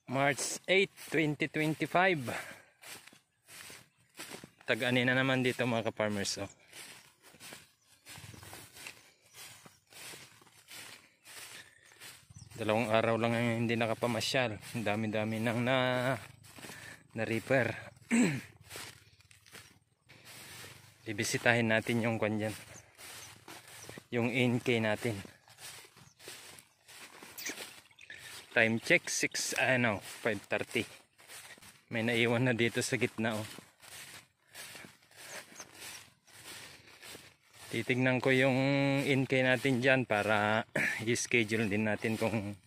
March 8, 2025. Tag-ani na naman dito mga ka-farmers. Oh. Dalawang araw lang ang hindi nakapamasyal. Ang dami-dami nang na-repair. Bibisitahin natin yung kanyan. Yung NK natin. Time check 5:30. May naiwan na dito sa gitna oh. Titignan ko yung NK natin dyan para i-schedule din natin kung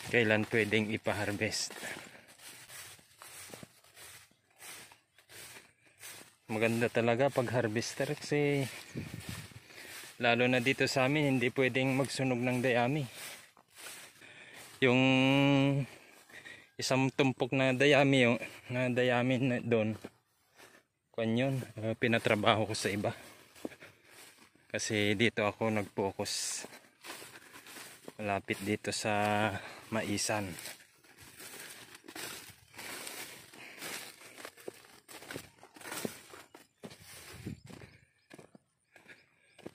kailan pwedeng ipa-harvest. Maganda talaga pag harvester kasi lalo na dito sa amin hindi pwedeng magsunog ng dayami. Yung isang tumpok na dayami na doon kanyon pinatrabaho ko sa iba kasi dito ako nag-focus malapit dito sa Maisan.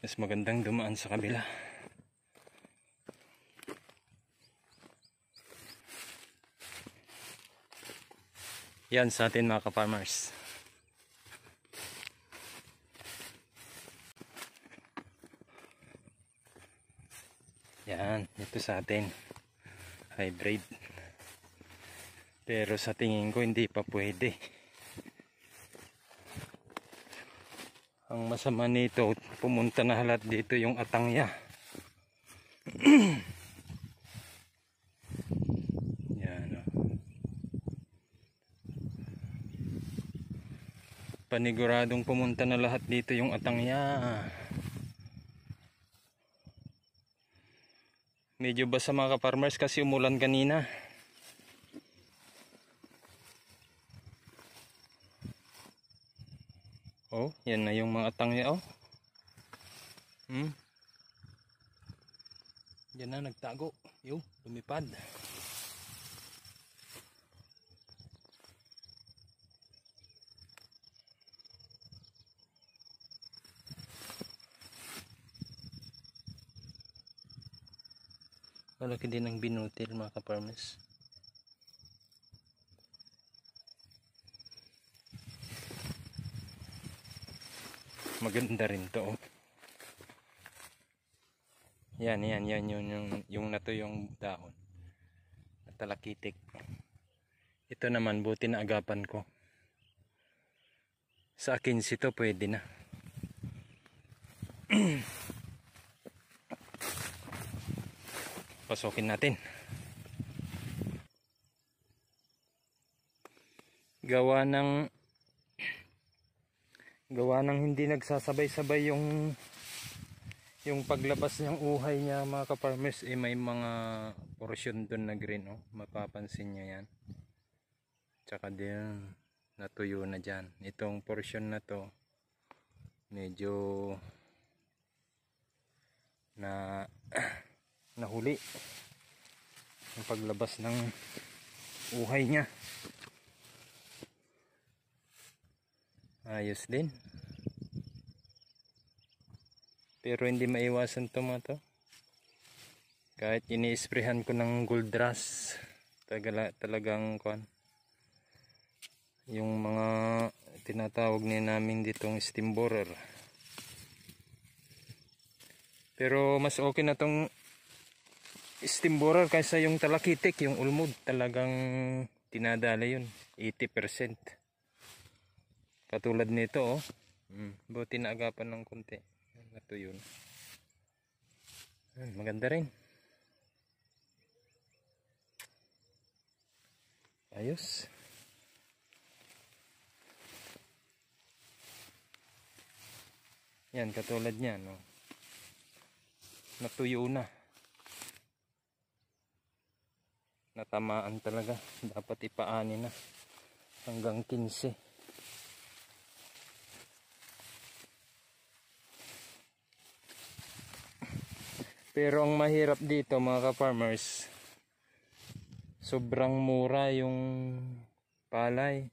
Mas magandang dumaan sa kabila. Yan sa atin mga ka-farmers. Yan, ito sa atin. Hybrid. Pero sa tingin ko hindi pa pwede. Ang masama nito, pumunta na halat dito yung atangya. Paniguradong pumunta na lahat dito yung atangya. Medyo basa mga ka-farmers kasi umulan kanina. Oh, yan na yung mga atangya oh. Yan na nagtago. Yung lumipad. Malaki din ang binutil mga ka-farmers. Maganda rin to oh. Yan yung nato yung dahon. Talakitik. Ito naman buti na agapan ko. Sa akin sito pwede na. Pasokin natin. Gawa ng hindi nagsasabay-sabay yung paglabas ng uhay niya mga ka-farmers may mga portion doon na green oh. Mapapansin niyo yan. Tsaka din natuyo na dyan. Itong portion na to medyo nahuli yung paglabas ng uhay niya. Ayos din. Pero hindi maiwasan to mga to. Kahit ini-sprayhan ko ng gold rush talagang kuan. Yung mga tinatawag namin ditong steam borer. Pero mas okay na tong steam borer kaysa yung talakitik, yung ulmod talagang tinadala yun 80%. Katulad nito oh. Buti na agapan ng konti. Ito yun. Maganda rin. Ayos. Yan katulad niyan no. Natuyo na. Natamaan talaga. Dapat ipaani na hanggang 15. Pero ang mahirap dito mga ka-farmers, sobrang mura yung palay.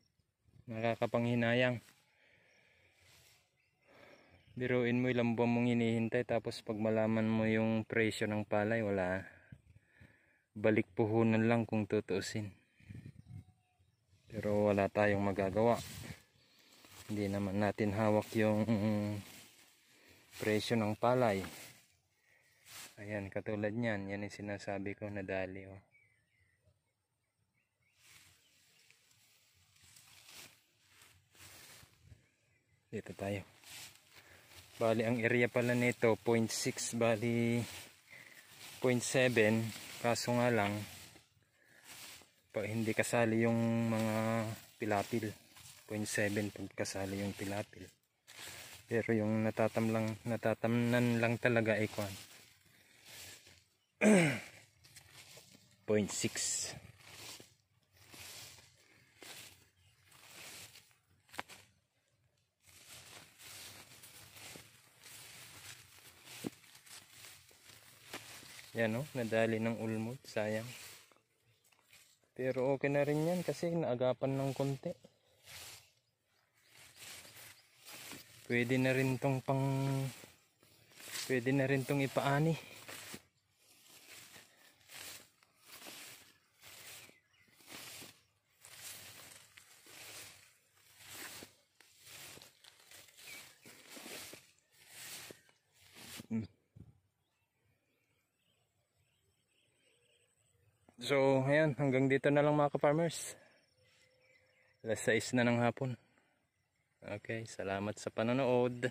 Nakakapanghinayang. Biruin mo ilang buwan mong hinihintay, tapos pag malaman mo yung presyo ng palay, wala, balik puhunan lang kung tutuusin. Pero wala tayong magagawa, hindi naman natin hawak yung presyo ng palay. Ayan, katulad nyan, yan yung sinasabi ko, nadali oh. Dito tayo. Bali ang area pala nito 0.6, bali 0.7, kaso nga lang hindi kasali yung mga pilapil. 0.7 pag kasali yung pilapil. Pero yung natatamnan lang talaga ay 0.6. Yan o, nadali ng ulmod, sayang. Pero okay na rin yan kasi naagapan ng konti. Pwede na rin tong ipaani. So, ayan, hanggang dito na lang mga ka-farmers. Alas 6 na ng hapon. Okay, salamat sa panonood.